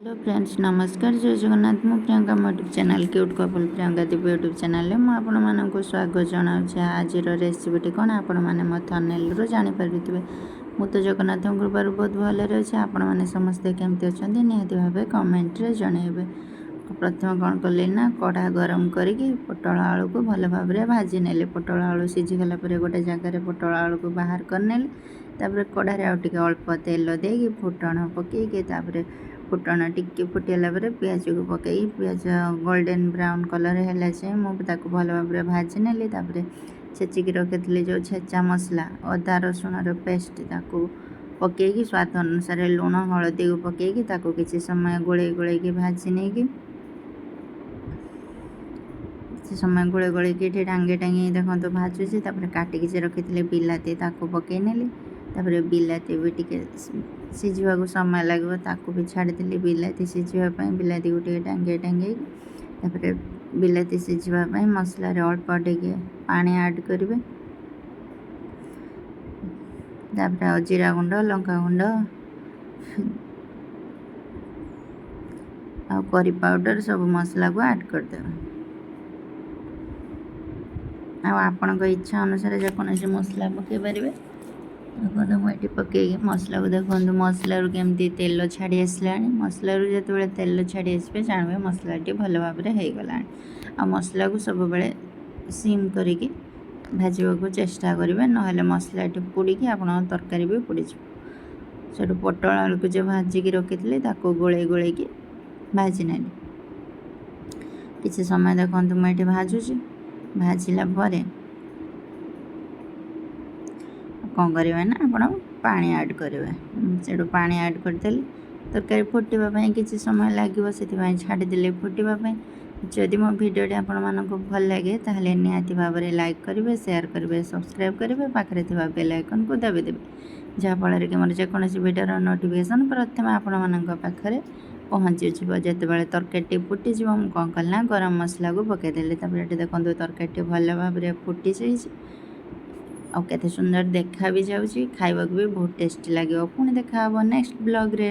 Hello friends नमस्कार जय जगन्नाथ मु प्रियंका मो YouTube channel cute couple Priyanka Devi YouTube channel में आपको स्वागत जनाऊँ। आज रेसिपीटी कौन आपण मैंने मो थंबनेल रू जानीपारे मु तो जगन्नाथ कृपार बहुत भले अच्छे आपण मैंने समस्ते केमती अच्छा निहाती भाव कमेंट्रे जनइबे। प्रथम कौन कली ना कड़ा गरम करके पोटल आलू को भल भाव भाजी नेली। पोटल आलू सीझीगला गोटे जगार पोटल आलू को बाहर करनेली। तापर कड़ारे आउ टिके अल्प तेल देकी फुटण पकईके तापर फुटण टिके फुटीला पियाज को पकई पियाज गोल्डन ब्राउन कलर है जाए मुझे भल भाव भाजी नेली। तापर छेचिकी रखी जो छेचा मसला अदा रसुण पेस्ट ताकू पकईकी स्वाद अनुसार लुण हलदी को पकईकी किसी समय गोले गोले भाजी नहीं किसी समय गोले गोले टांगे टांगे देखो भाजुची। काटिकी से रखी बिलाती पकई नेली। तापर बिलाती भी टिके सीझा को समय लगे ताकू भी छाड़ी बिलाती सीझापी बिलाती को टांगे टांगे तापर बिलाती सीझापी मसला अल्प टिके पानी ऐड करेंगे। तापर जीरा गुंड लंका गुंड आ करी पाउडर सब मसला को ऐड करदे। आपण इच्छा अनुसार जेकोसी मसला पकई पारे। देखो मुझे पकईकी मसला को देखो मसलू केमती तेल छाड़ी आसला। मसलू जो तेल छाड़ी आसपे जानवे मसलाटी भल भाव होगला। आ मसला को सब बेले सिम करके भाजवा को चेष्टा करेंगे ना मसलाटी पोड़ी आप तरकारी भी पोड़ से पोटल आलू को जो भाजिकी रखी थी गोले गोले की भाजी नेली। किसी समय देखो मुझे भाजुची भाजिला कौन करेंगे ना आप पानी ऐड करेंगे। से पानी ऐड करदेली तरकारी फुटापी किसी समय लगे से छाड़ीदे फुटापी। जदि मो भिडियोटी आपको भल लगे ताहले निहाती भाव लाइक करेंगे शेयर करेंगे सब्सक्राइब करेंगे पाखे बेल आइकन को दबाइदेवे जहाँफल कि मोर जेकोसी भिडियोर नोटिफिकेशन प्रथम आपण पाखे पहुँची जिते बड़े तरकारी फुटी मुझे कौन कल गरम मसला को पकईदेली। तापर देखो तरकारी भल भाव फुटी जाइए और केते सुंदर देखा भी जाऊँगी खाइबा भी बहुत टेस्टी लगे। पुणी देखा नेक्स्ट ब्लॉग रे।